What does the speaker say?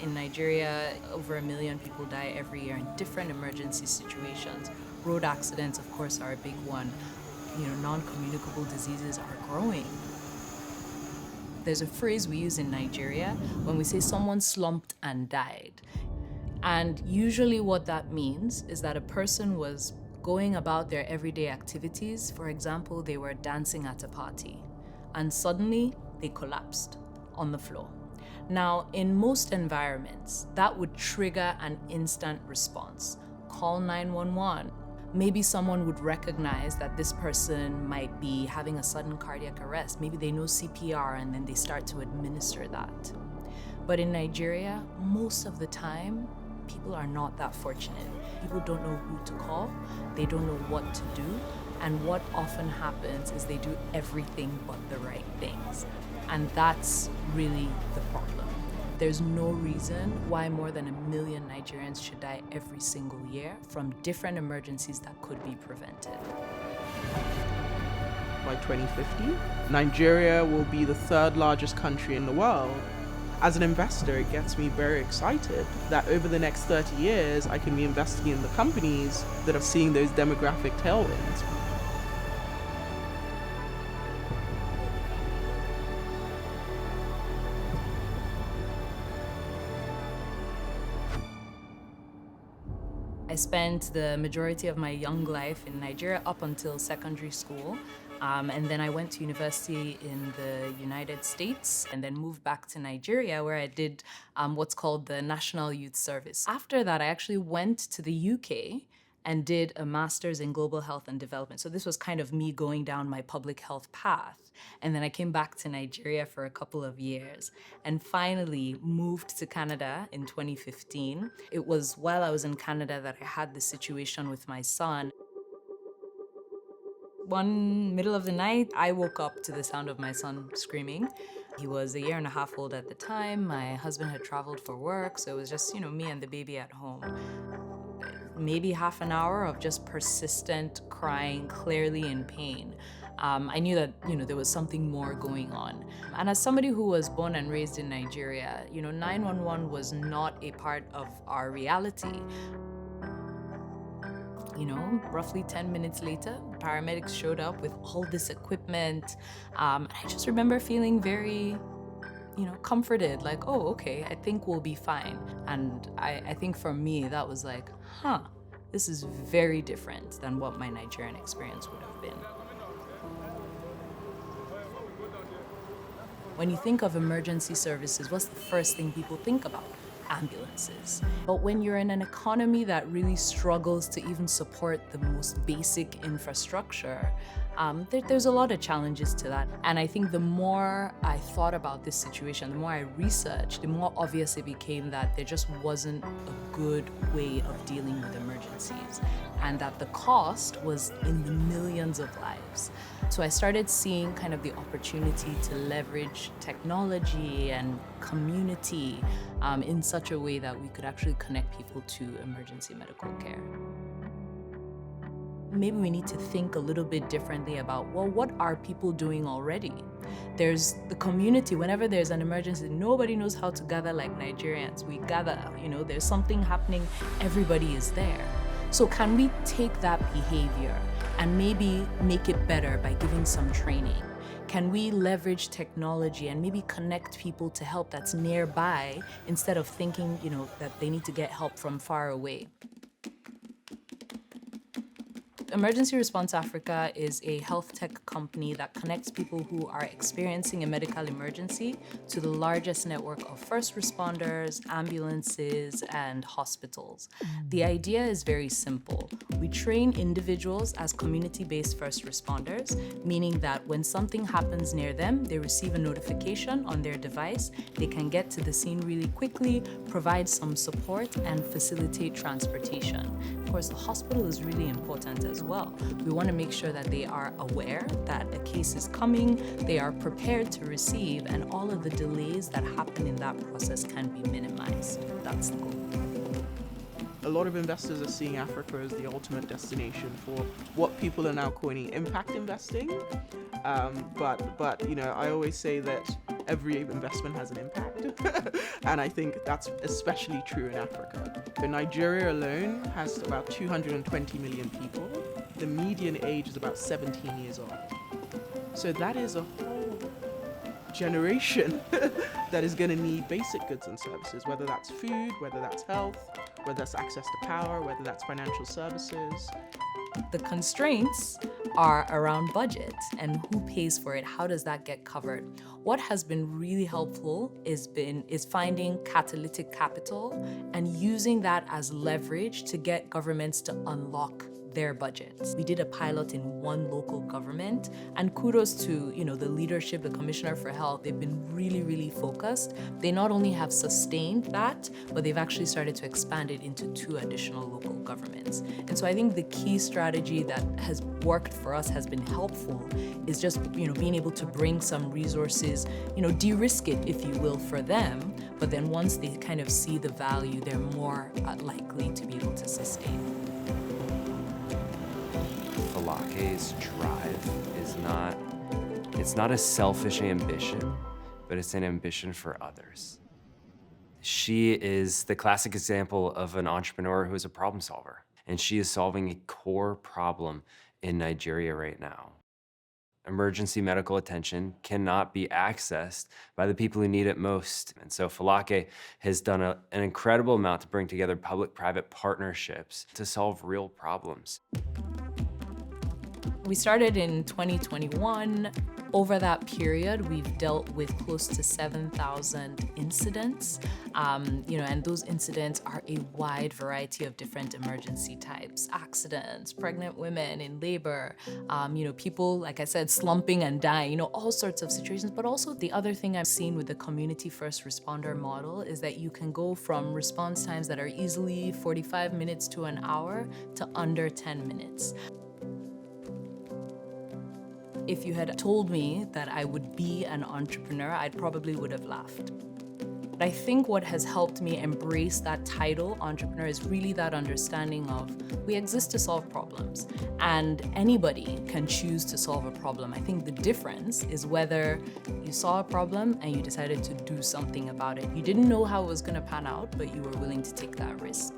In Nigeria, over 1 million people die every year in different emergency situations. Road accidents, of course, are a big one. Non-communicable diseases are growing. There's a phrase we use in Nigeria when we say someone slumped and died. And usually what that means is that a person was going about their everyday activities. For example, they were dancing at a party, and suddenly they collapsed on the floor. Now, in most environments, that would trigger an instant response. Call 911. Maybe someone would recognize that this person might be having a sudden cardiac arrest. Maybe they know CPR and then they start to administer that. But in Nigeria, most of the time, people are not that fortunate. People don't know who to call, they don't know what to do, and what often happens is they do everything but the right things. And that's really the problem. There's no reason why more than 1 million Nigerians should die every single year from different emergencies that could be prevented. By 2050, Nigeria will be the 3rd largest country in the world. As an investor, it gets me very excited that over the next 30 years, I can be investing in the companies that are seeing those demographic tailwinds. I spent the majority of my young life in Nigeria up until secondary school. And then I went to university in the United States and then moved back to Nigeria, where I did what's called the National Youth Service. After that, I actually went to the UK and did a master's in global health and development. So this was kind of me going down my public health path. And then I came back to Nigeria for a couple of years and finally moved to Canada in 2015. It was while I was in Canada that I had the situation with my son. One middle of the night, I woke up to the sound of my son screaming. He was 1.5 years old at the time. My husband had traveled for work, so it was just, me and the baby at home. Maybe half an hour of just persistent crying, clearly in pain. I knew that, there was something more going on. And as somebody who was born and raised in Nigeria, 911 was not a part of our reality. Roughly 10 minutes later, paramedics showed up with all this equipment. I just remember feeling very, comforted, like, oh, okay, I think we'll be fine. And I think for me, that was like, this is very different than what my Nigerian experience would have been. When you think of emergency services, what's the first thing people think about? Ambulances. But when you're in an economy that really struggles to even support the most basic infrastructure, there's a lot of challenges to that. And I think the more I thought about this situation, the more I researched, the more obvious it became that there just wasn't a good way of dealing with emergencies, and that the cost was in the millions of lives. So I started seeing kind of the opportunity to leverage technology and community in such a way that we could actually connect people to emergency medical care. Maybe we need to think a little bit differently about, what are people doing already? There's the community. Whenever there's an emergency, nobody knows how to gather like Nigerians. We gather, there's something happening, everybody is there. So can we take that behavior and maybe make it better by giving some training? Can we leverage technology and maybe connect people to help that's nearby instead of thinking, that they need to get help from far away? Emergency Response Africa is a health tech company that connects people who are experiencing a medical emergency to the largest network of first responders, ambulances, and hospitals. The idea is very simple. We train individuals as community-based first responders, meaning that when something happens near them, they receive a notification on their device, they can get to the scene really quickly, provide some support, and facilitate transportation. Of course, the hospital is really important as well. We want to make sure that they are aware that a case is coming, they are prepared to receive, and all of the delays that happen in that process can be minimized. That's the goal. A lot of investors are seeing Africa as the ultimate destination for what people are now coining impact investing. But I always say that every investment has an impact. And I think that's especially true in Africa. So Nigeria alone has about 220 million people. The median age is about 17 years old. So that is a whole generation that is going to need basic goods and services, whether that's food, whether that's health, whether that's access to power, whether that's financial services. The constraints are around budget and who pays for it. How does that get covered? What has been really helpful is finding catalytic capital and using that as leverage to get governments to unlock their budgets. We did a pilot in one local government, and kudos to the leadership, the Commissioner for Health. They've been really, really focused. They not only have sustained that, but they've actually started to expand it into 2 additional local governments. And so I think the key strategy that has worked for us, has been helpful, is just being able to bring some resources, de-risk it, if you will, for them. But then once they kind of see the value, they're more likely to be able to sustain. Folake's drive it's not a selfish ambition, but it's an ambition for others. She is the classic example of an entrepreneur who is a problem solver, and she is solving a core problem in Nigeria right now. Emergency medical attention cannot be accessed by the people who need it most. And so Folake has done an incredible amount to bring together public-private partnerships to solve real problems. We started in 2021. Over that period, we've dealt with close to 7,000 incidents, and those incidents are a wide variety of different emergency types: accidents, pregnant women in labor, people, like I said, slumping and dying, all sorts of situations. But also the other thing I've seen with the community first responder model is that you can go from response times that are easily 45 minutes to an hour to under 10 minutes. If you had told me that I would be an entrepreneur, I probably would have laughed. But I think what has helped me embrace that title, entrepreneur, is really that understanding of we exist to solve problems, and anybody can choose to solve a problem. I think the difference is whether you saw a problem and you decided to do something about it. You didn't know how it was going to pan out, but you were willing to take that risk.